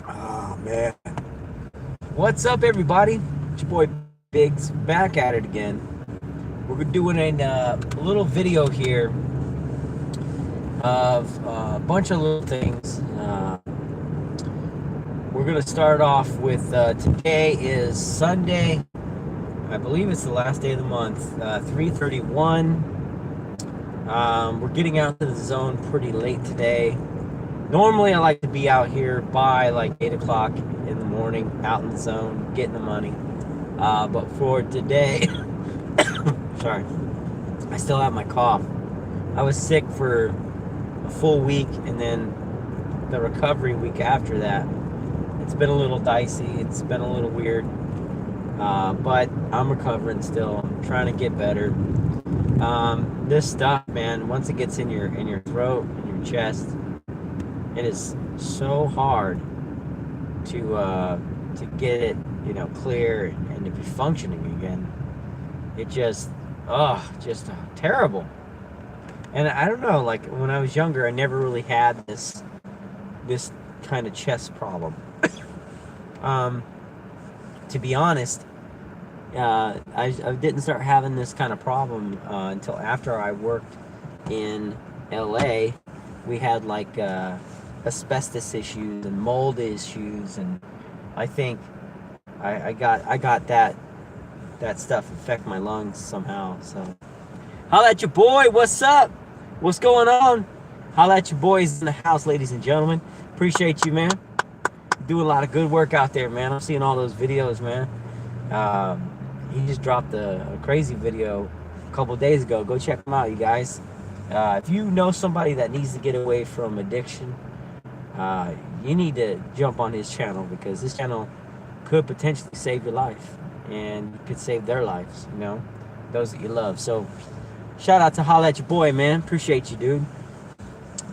Oh man. What's up, everybody? It's your boy Biggs back at it again. We're doing a little video here of a bunch of little things. We're gonna start off with today is Sunday. I believe it's the last day of the month. 3:31. We're getting out to the zone pretty late today. Normally, I like to be out here by like 8 o'clock in the morning, out in the zone, getting the money. But for today, sorry, I still have my cough. I was sick for a full week, and then the recovery week after that. It's been a little dicey. It's been a little weird, but I'm recovering still. I'm trying to get better. This stuff, man, once it gets in your throat, in your chest, it is so hard to get it, clear and to be functioning again. It just terrible. And I don't know, like when I was younger, I never really had this kind of chest problem. Um, to be honest, I didn't start having this kind of problem until after I worked in LA. We had like asbestos issues and mold issues, and I think I got that stuff affect my lungs somehow. So holla at your boy. What's up? What's going on? Holla at your boys in the house, ladies and gentlemen. Appreciate you, man. Do a lot of good work out there, man. I'm seeing all those videos, man. He just dropped a crazy video a couple days ago. Go check him out, you guys. If you know somebody that needs to get away from addiction, you need to jump on his channel, because this channel could potentially save your life, and you could save their lives, those that you love. So shout out to holla at your boy, man. Appreciate you, dude.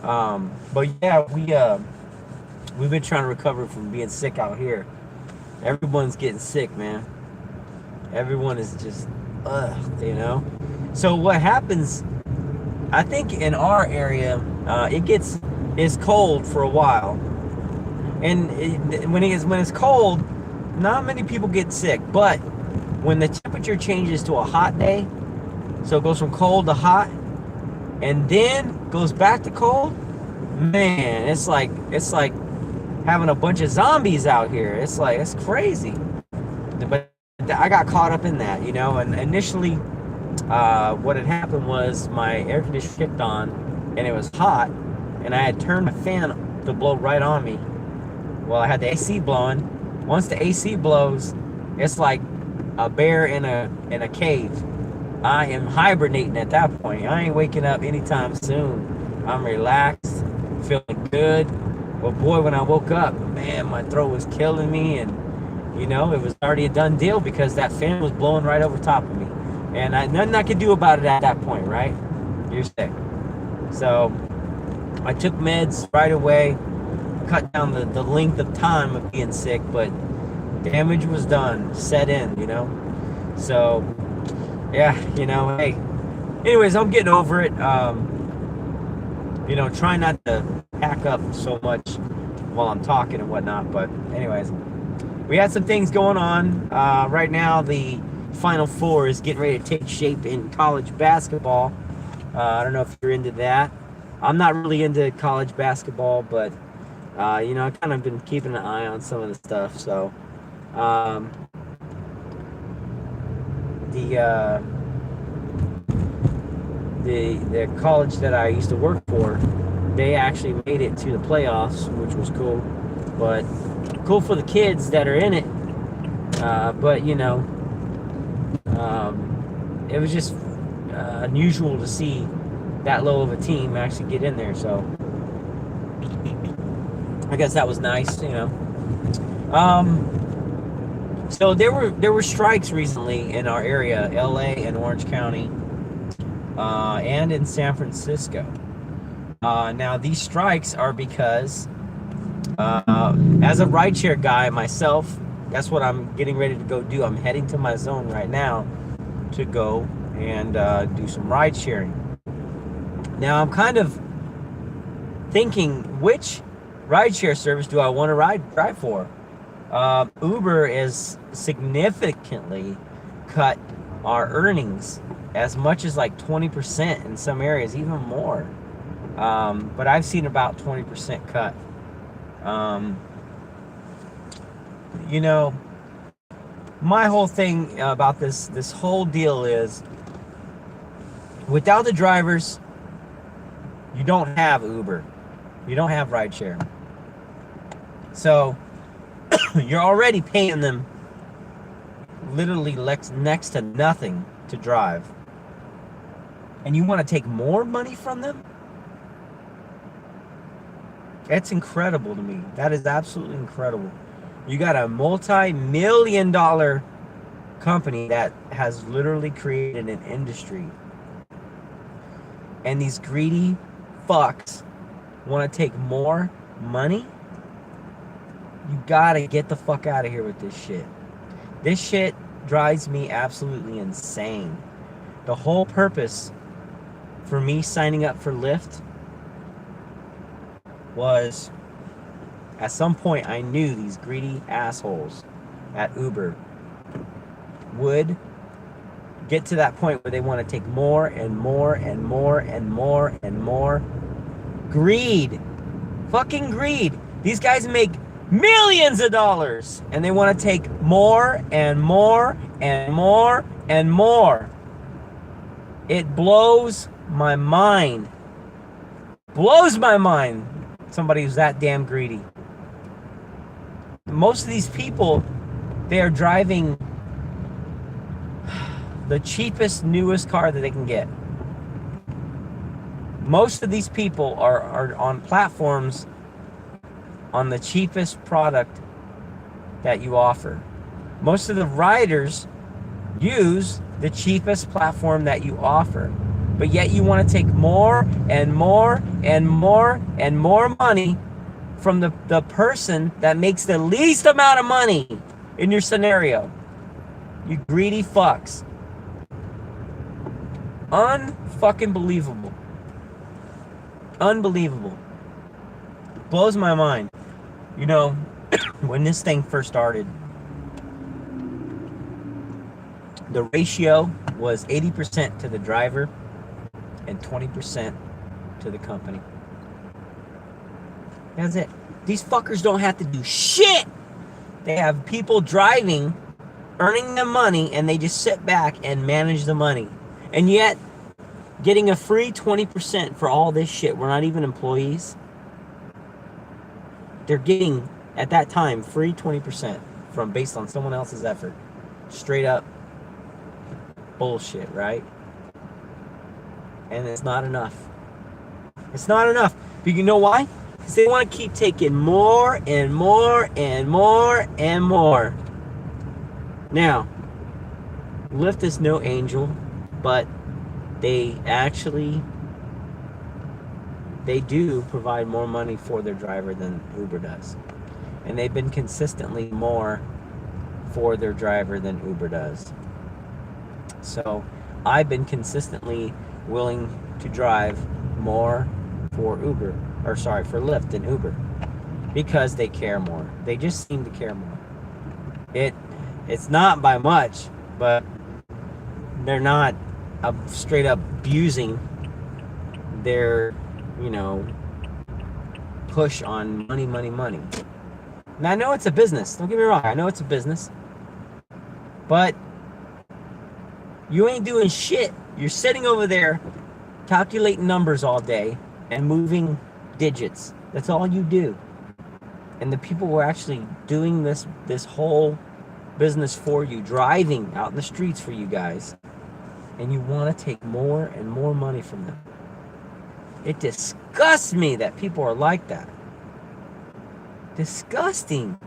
But yeah, we've been trying to recover from being sick out here. Everyone's getting sick, man. Everyone is just so what happens, I think in our area, it's cold for a while, and when it's cold, not many people get sick. But when the temperature changes to a hot day, so it goes from cold to hot, and then goes back to cold, man, it's like having a bunch of zombies out here. It's crazy. But I got caught up in that, and initially, what had happened was my air conditioner kicked on, and it was hot, and I had turned my fan to blow right on me. Well, I had the AC blowing. Once the AC blows, it's like a bear in a cave. I am hibernating at that point. I ain't waking up anytime soon. I'm relaxed, feeling good. But boy, when I woke up, man, my throat was killing me, and it was already a done deal because that fan was blowing right over top of me, and nothing I could do about it at that point, right? You're sick. So I took meds right away, cut down the length of time of being sick, but damage was done, set in, So yeah, hey. Anyways, I'm getting over it. Try not to pack up so much while I'm talking and whatnot. But anyways, we had some things going on. Right now, the Final Four is getting ready to take shape in college basketball. I don't know if you're into that. I'm not really into college basketball, but I've kind of been keeping an eye on some of the stuff. So the college that I used to work for, they actually made it to the playoffs, which was cool. But cool for the kids that are in it. But it was just unusual to see that low of a team actually get in there. So I guess that was nice, So there were strikes recently in our area, LA and Orange County, and in San Francisco. Now these strikes are because, as a rideshare guy myself, that's what I'm getting ready to go do. I'm heading to my zone right now to go and do some ride sharing. Now I'm kind of thinking, which rideshare service do I want to drive for? Uber is significantly cut our earnings as much as like 20% in some areas, even more. But I've seen about 20% cut. You know, my whole thing about this whole deal is, without the drivers, you don't have Uber. You don't have rideshare. So you're already paying them literally next to nothing to drive. And you want to take more money from them? It's incredible to me. That is absolutely incredible. You got a multi-million-dollar company that has literally created an industry. And these greedy fucks want to take more money? You gotta get the fuck out of here with this shit. This shit drives me absolutely insane. The whole purpose for me signing up for Lyft was, at some point I knew these greedy assholes at Uber would get to that point where they want to take more and more and more and more and more. Greed. Fucking greed. These guys make millions of dollars and they want to take more and more and more and more. It blows my mind. Blows my mind. Somebody who's that damn greedy. Most of these people, they are driving the cheapest, newest car that they can get. Most of these people are on platforms on the cheapest product that you offer. Most of the riders use the cheapest platform that you offer. But yet you want to take more and more and more and more money from the person that makes the least amount of money in your scenario. You greedy fucks. Unfucking believable. Unbelievable. Blows my mind. You know, when this thing first started, the ratio was 80% to the driver and 20% to the company. That's it. These fuckers don't have to do shit. They have people driving, earning them money, and they just sit back and manage the money. And yet, getting a free 20% for all this shit. We're not even employees. They're getting, at that time, free 20% from based on someone else's effort. Straight up bullshit, right? And it's not enough. It's not enough. But you know why? Because they want to keep taking more and more and more and more. Now, Lyft is no angel, but they do provide more money for their driver than Uber does. And they've been consistently more for their driver than Uber does. So I've been consistently willing to drive more for Lyft than Uber, because they care more. They just seem to care more. It's not by much, but they're not straight up abusing their, push on money. And I know it's a business. Don't get me wrong. I know it's a business. But you ain't doing shit. You're sitting over there calculating numbers all day and moving digits. That's all you do. And the people who are actually doing this whole business for you, driving out in the streets for you guys, and you want to take more and more money from them. It disgusts me that people are like that. Disgusting.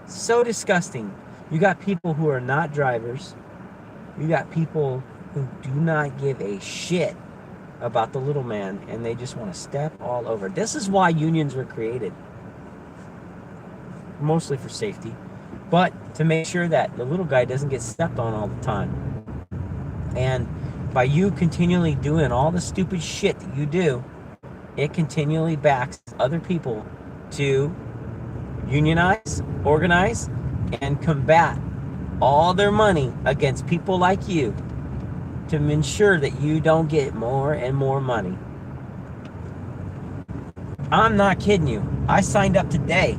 So disgusting. You got people who are not drivers. You got people who do not give a shit about the little man, and they just want to step all over. This is why unions were created. Mostly for safety, but to make sure that the little guy doesn't get stepped on all the time. And by you continually doing all the stupid shit that you do, it continually backs other people to unionize, organize, and combat all their money against people like you to ensure that you don't get more and more money. I'm not kidding you. I signed up today.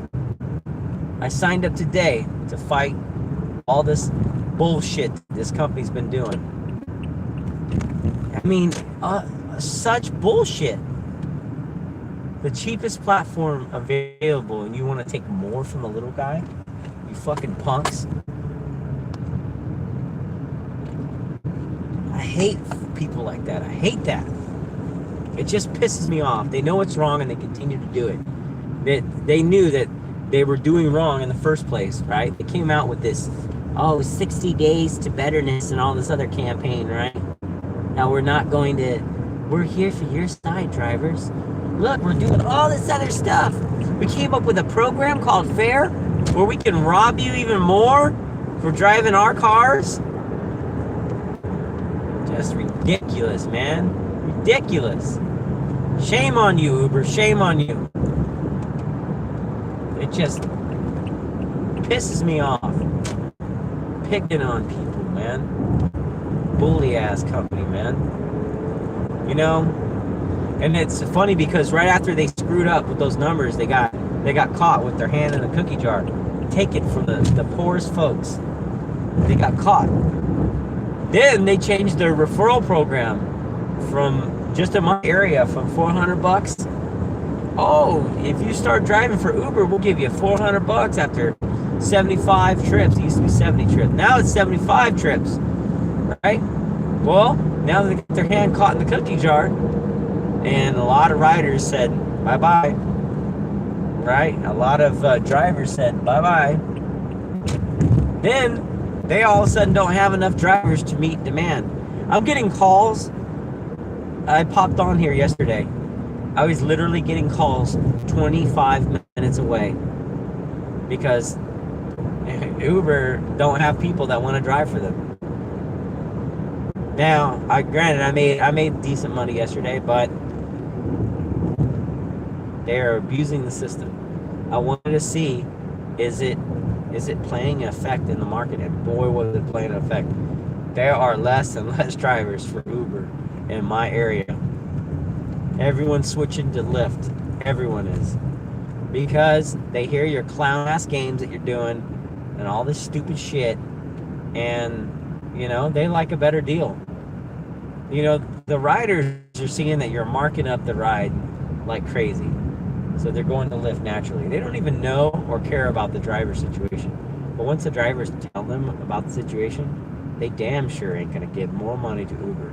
To fight all this bullshit this company's been doing. I mean, such bullshit. The cheapest platform available, and you want to take more from the little guy? You fucking punks. I hate people like that. I hate that. It just pisses me off. They know it's wrong and they continue to do it. They knew that they were doing wrong in the first place, right? They came out with this, 60 days to betterness and all this other campaign, right? Now we're here for your side, drivers. Look, we're doing all this other stuff. We came up with a program called FAIR where we can rob you even more for driving our cars. Just ridiculous, man. Ridiculous. Shame on you, Uber. Shame on you. It just pisses me off. Picking on people, man. Bully ass company, man. You know? And it's funny because right after they screwed up with those numbers, they got caught with their hand in a cookie jar. Taken from the poorest folks. They got caught. Then they changed their referral program from just in my area from $400. Oh, if you start driving for Uber, we'll give you $400 after 75 trips. It used to be 70 trips. Now it's 75 trips, right? Well, now they got their hand caught in the cookie jar, and a lot of riders said bye-bye, right? A lot of drivers said bye-bye. Then they all of a sudden don't have enough drivers to meet demand. I'm getting calls. I popped on here yesterday. I was literally getting calls 25 minutes away because Uber don't have people that want to drive for them. Now, granted, I made decent money yesterday, but they are abusing the system. I wanted to see, is it playing an effect in the market? And boy, was it playing an effect. There are less and less drivers for Uber in my area. Everyone's switching to Lyft. Everyone is. Because they hear your clown ass games that you're doing and all this stupid shit, and they like a better deal. The riders are seeing that you're marking up the ride like crazy, so they're going to Lyft naturally. They don't even know or care about the driver situation, but once the drivers tell them about the situation, they damn sure ain't gonna give more money to Uber.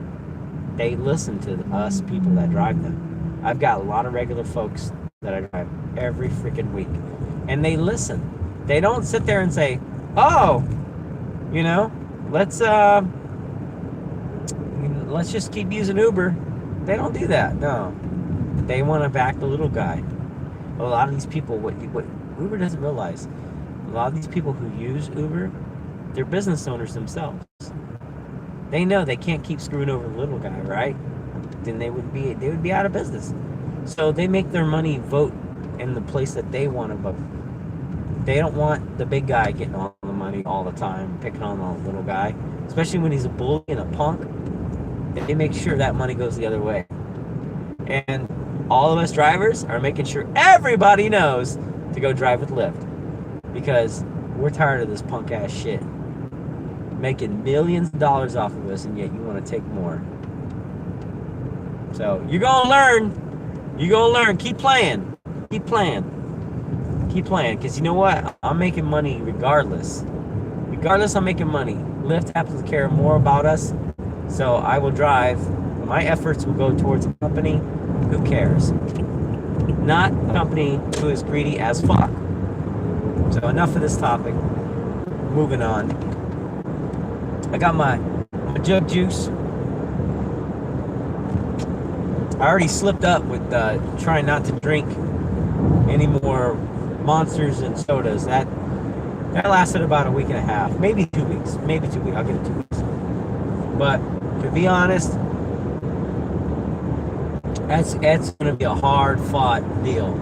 They listen to us people that drive them. I've got a lot of regular folks that I drive every freaking week, and they listen. They don't sit there and say, let's just keep using Uber. They don't do that. No, they want to back the little guy. A lot of these people, what Uber doesn't realize, a lot of these people who use Uber, they're business owners themselves. They know they can't keep screwing over the little guy, right? Then they would be out of business. So they make their money vote in the place that they want to vote. They don't want the big guy getting all the money all the time, picking on the little guy, especially when he's a bully and a punk. They make sure that money goes the other way. And all of us drivers are making sure everybody knows to go drive with Lyft, because we're tired of this punk ass shit. Making millions of dollars off of us, and yet you want to take more. So you're gonna learn. Keep playing, because you know what? I'm making money regardless. I'm making money. Lyft happens to care more about us, so I will drive. My efforts will go towards a company who cares, not a company who is greedy as fuck. So enough of this topic. Moving on. I got my jug juice. I already slipped up with trying not to drink any more Monsters and sodas. That lasted about a week and a half, maybe 2 weeks. I'll give it 2 weeks. But to be honest, that's going to be a hard-fought deal.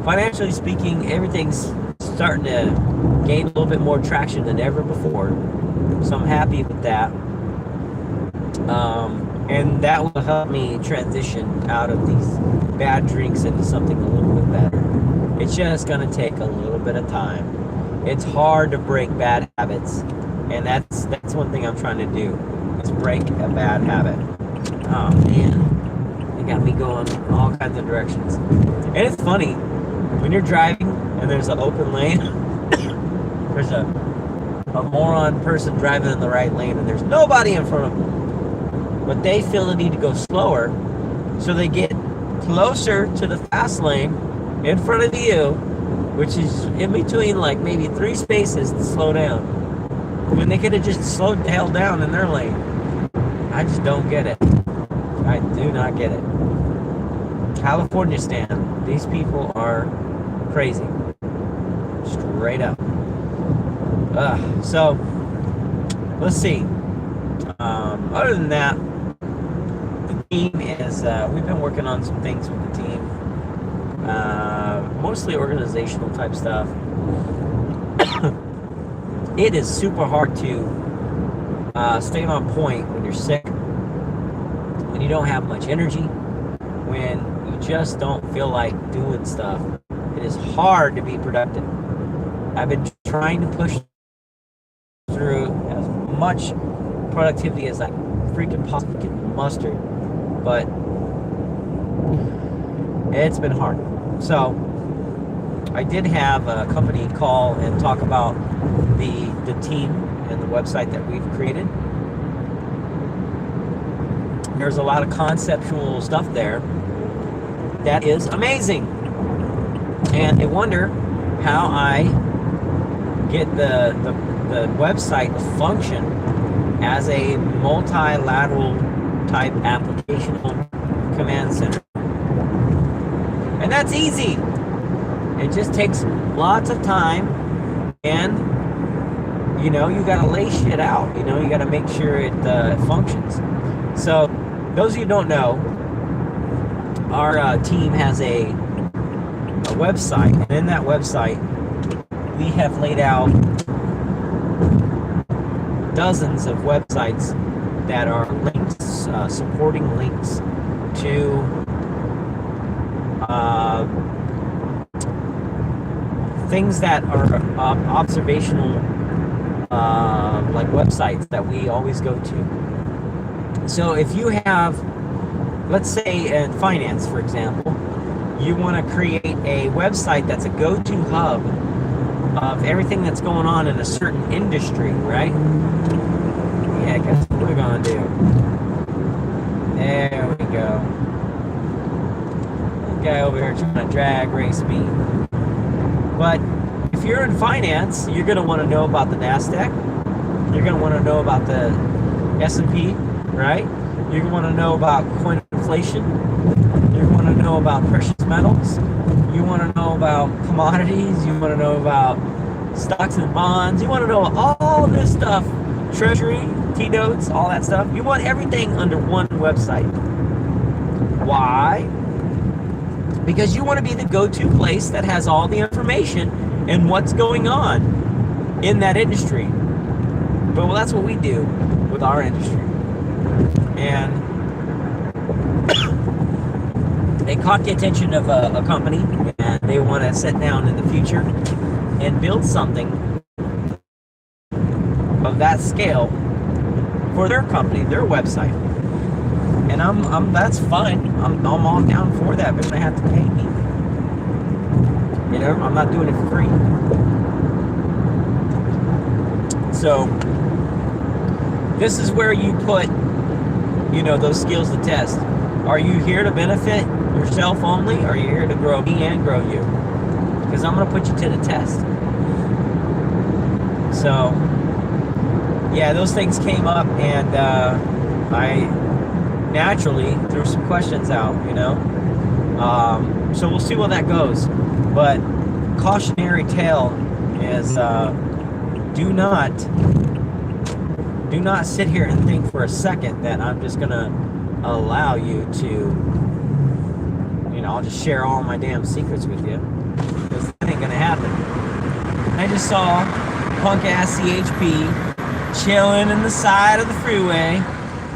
financially speaking, everything's starting to gain a little bit more traction than ever before. So I'm happy with that. And that will help me transition out of these bad drinks into something a little bit better. It's just going to take a little bit of time. It's hard to break bad habits, and that's one thing I'm trying to do, is break a bad habit. Oh man, it got me going all kinds of directions. And it's funny, when you're driving and there's an open lane, there's a moron person driving in the right lane and there's nobody in front of them. But they feel the need to go slower, so they get closer to the fast lane in front of you, which is in between like maybe 3 spaces to slow down, when they could have just slowed the hell down in their lane. I just don't get it. I do not get it. California stand. These people are crazy. Straight up. So, let's see. Other than that, the team is, we've been working on some things with the team. Mostly organizational type stuff. It is super hard to stay on point when you're sick, when you don't have much energy, when you just don't feel like doing stuff. It is hard to be productive. I've been trying to push through as much productivity as I freaking possibly can muster, but it's been hard. So I did have a company call and talk about the team and the website that we've created. There's a lot of conceptual stuff there that is amazing, and I wonder how I get the website to function as a multilateral type applicational command center. And that's easy. It just takes lots of time, and you gotta lay shit out. You gotta make sure it functions. So those of you who don't know, our team has a website, and in that website we have laid out dozens of websites that are links, supporting links to things that are observational, like websites that we always go to. So if you have, let's say in finance, for example, you want to create a website that's a go-to hub of everything that's going on in a certain industry, right? Yeah, guess what we're gonna do. There we go. The guy over here trying to drag race me. But if you're in finance, you're gonna want to know about the NASDAQ. You're gonna want to know about the S&P, right? You're gonna want to know about coin inflation. You want to know about precious metals. You want to know about commodities. You want to know about stocks and bonds. You want to know all this stuff. Treasury, T-notes, all that stuff. You want everything under one website. Why? Because you want to be the go-to place that has all the information and what's going on in that industry. But well, that's what we do with our industry. And they caught the attention of a company, and they want to sit down in the future and build something of that scale for their company, their website. And I'm that's fine. I'm all down for that, but they have to pay me. I'm not doing it for free. So this is where you put, those skills to test. Are you here to benefit yourself only, or are you here to grow me and grow you? Because I'm going to put you to the test. So, yeah, those things came up, and I naturally threw some questions out, so we'll see where that goes. But cautionary tale is do not sit here and think for a second that I'm just going to allow you to, I'll just share all my damn secrets with you. Because that ain't gonna happen. I just saw punk ass CHP chilling in the side of the freeway,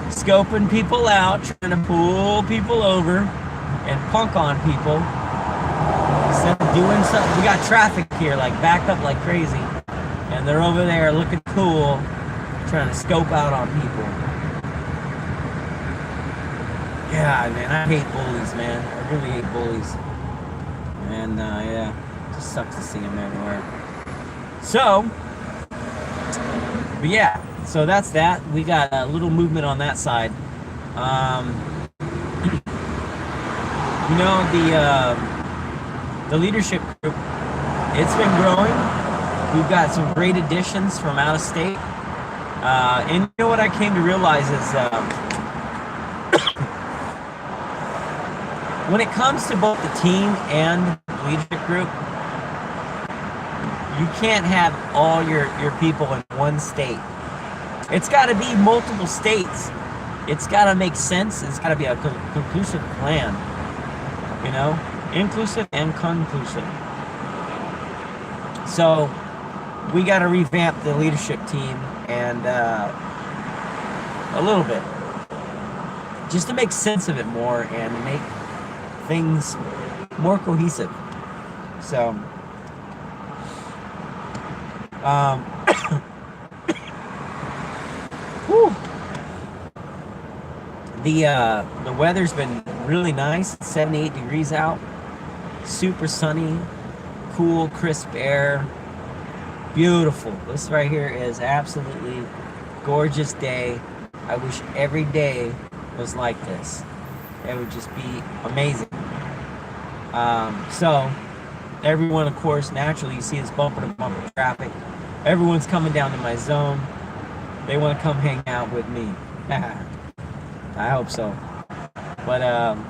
scoping people out, trying to pull people over and punk on people. Instead of doing something, we got traffic here, like backed up like crazy, and they're over there looking cool, trying to scope out on people. Yeah, man, I hate bullies, man. I really hate bullies. And yeah, it just sucks to see them everywhere. So, but yeah, so that's that. We got a little movement on that side. You know, the leadership group, it's been growing. We've got some great additions from out of state. And you know what I came to realize is when it comes to both the team and leadership group, you can't have all your people in one state. It's got to be multiple states. It's got to make sense. It's got to be a conclusive plan. You know, inclusive and conclusive. So we got to revamp the leadership team and a little bit, just to make sense of it more and make things more cohesive. So the weather's been really nice. 78 degrees out, super sunny, cool, crisp air, beautiful. This right here is absolutely gorgeous day. I wish every day was like this. It would just be amazing. So everyone, of course, naturally, you see this bumper to bumper traffic. Everyone's coming down to my zone. They want to come hang out with me. I hope so. But I'm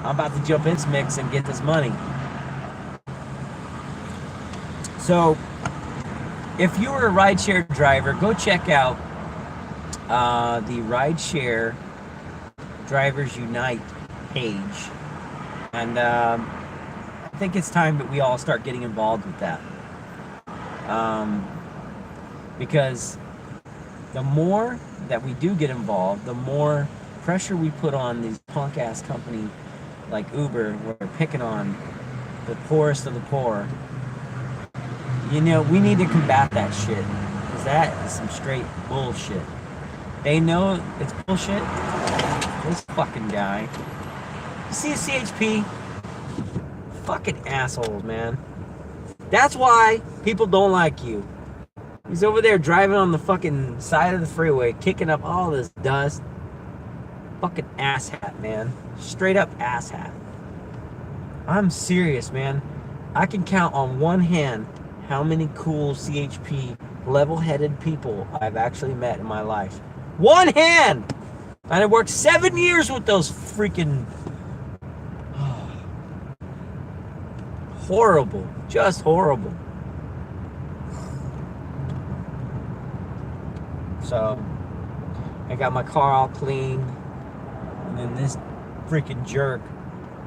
about to jump in this mix and get this money. So if you were a rideshare driver, go check out the Rideshare Drivers Unite page. And I think it's time that we all start getting involved with that. Because the more that we do get involved, the more pressure we put on these punk ass company like Uber, where they're picking on the poorest of the poor. You know, we need to combat that shit, because that is some straight bullshit. They know it's bullshit. This fucking guy. You see a CHP? Fucking assholes, man. That's why people don't like you. He's over there driving on the fucking side of the freeway, kicking up all this dust. Fucking asshat, man. Straight up asshat. I'm serious, man. I can count on one hand how many cool CHP level-headed people I've actually met in my life. One hand! And I worked 7 years with those freaking... horrible. Just horrible. So, I got my car all clean. And then this freaking jerk.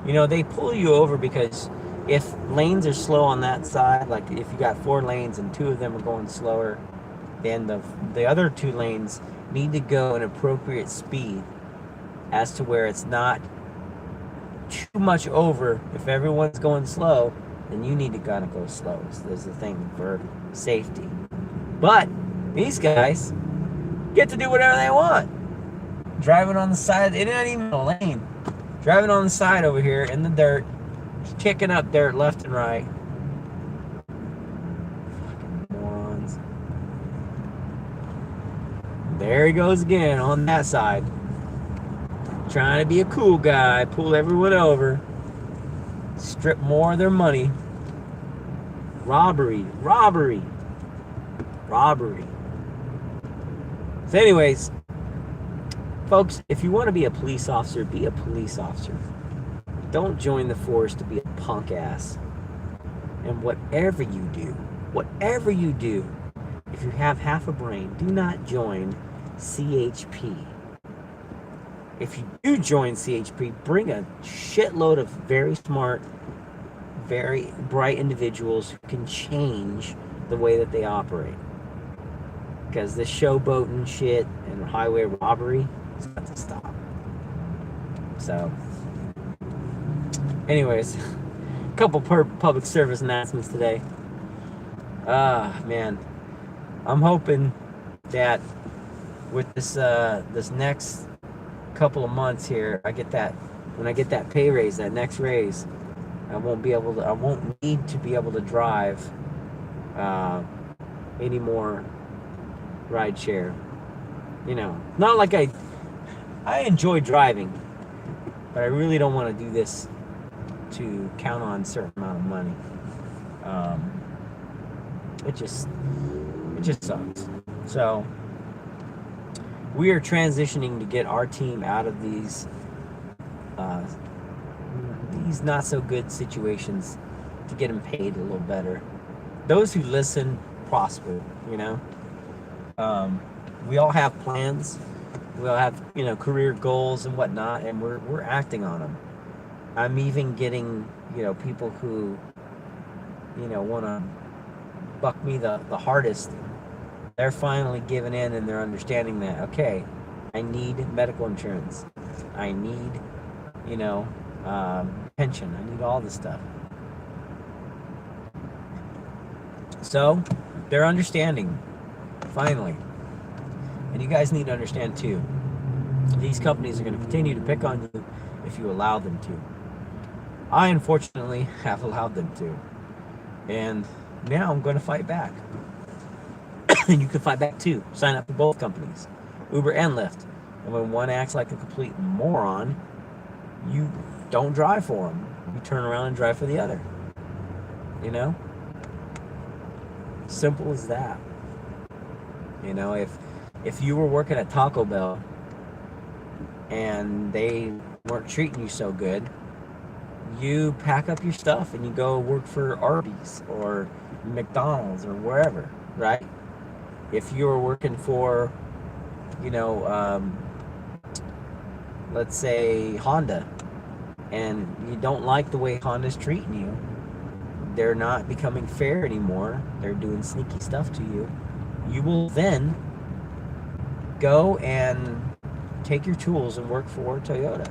You know, they pull you over because if lanes are slow on that side, like if you got 4 lanes and 2 of them are going slower, then the other 2 lanes need to go an appropriate speed as to where it's not too much over. If everyone's going slow, then you need to kind of go slow. So there's a thing for safety. But these guys get to do whatever they want. Driving on the side, it's not even a lane. Driving on the side over here in the dirt, kicking up dirt left and right. Fucking morons. There he goes again on that side. Trying to be a cool guy, pull everyone over, strip more of their money. Robbery. So anyways, folks, if you want to be a police officer, be a police officer. Don't join the force to be a punk ass. And whatever you do, if you have half a brain, do not join CHP. If you do join CHP, bring a shitload of very smart, very bright individuals who can change the way that they operate. Because this showboating shit and highway robbery has got to stop. So, anyways, a couple public service announcements today. Man, I'm hoping that with this this next couple of months here, when I get that pay raise, that next raise, I won't need to be able to drive any more ride share. You know, not like I enjoy driving, but I really don't want to do this to count on a certain amount of money. It just sucks. So we are transitioning to get our team out of these not so good situations to get them paid a little better. Those who listen prosper, you know. We all have plans. We all have, you know, career goals and whatnot, and we're acting on them. I'm even getting, you know, people who, you know, want to buck me the hardest. They're finally giving in, and they're understanding that, okay, I need medical insurance. I need, you know, pension. I need all this stuff. So they're understanding, finally. And you guys need to understand too, these companies are going to continue to pick on you if you allow them to. I unfortunately have allowed them to, and now I'm going to fight back. And you can fight back too. Sign up for both companies, Uber and Lyft. And when one acts like a complete moron, you don't drive for them. You turn around and drive for the other. You know? Simple as that. You know, if you were working at Taco Bell and they weren't treating you so good, you pack up your stuff and you go work for Arby's or McDonald's or wherever, right? If you were working for, you know, let's say Honda, and you don't like the way Honda's treating you, they're not becoming fair anymore, they're doing sneaky stuff to you, you will then go and take your tools and work for Toyota.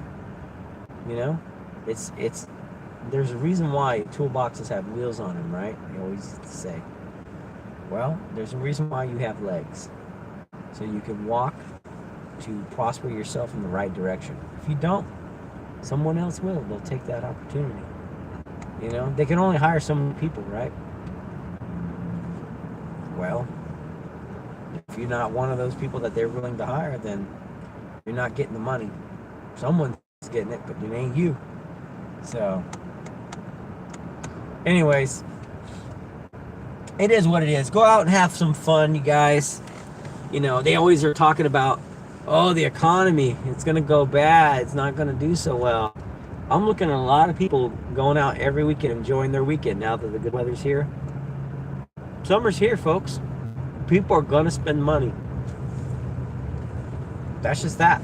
You know, it's there's a reason why toolboxes have wheels on them, right? They always say, well, there's a reason why you have legs, so you can walk to prosper yourself in the right direction. If you don't, someone else will. They'll take that opportunity. You know, they can only hire so many people, right? Well, if you're not one of those people that they're willing to hire, then you're not getting the money. Someone's getting it, but it ain't you. So, anyways, it is what it is. Go out and have some fun, you guys. You know, they always are talking about, oh, the economy, it's going to go bad. It's not going to do so well. I'm looking at a lot of people going out every weekend, enjoying their weekend now that the good weather's here. Summer's here, folks. People are going to spend money. That's just that.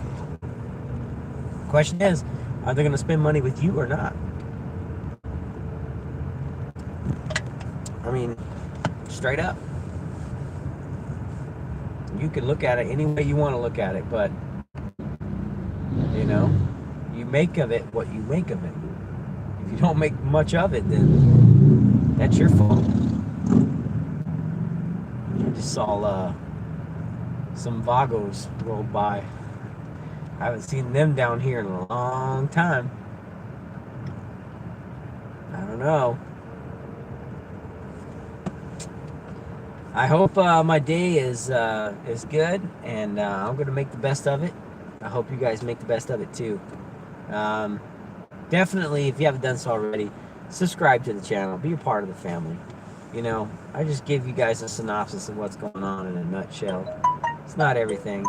Question is, are they going to spend money with you or not? I mean, straight up. You can look at it any way you want to look at it, but, you know, you make of it what you make of it. If you don't make much of it, then that's your fault. I just saw some Vagos roll by. I haven't seen them down here in a long time. I don't know. I hope my day is good, and I'm going to make the best of it. I hope you guys make the best of it too. Definitely, if you haven't done so already, subscribe to the channel. Be a part of the family. You know, I just give you guys a synopsis of what's going on in a nutshell. It's not everything.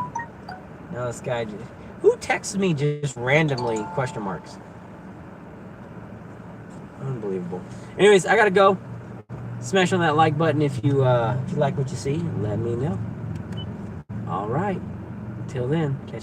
Now this guy just... Who texts me just randomly question marks? Unbelievable. Anyways, I gotta go. Smash on that like button if you like what you see. Let me know. All right. Till then, catch you.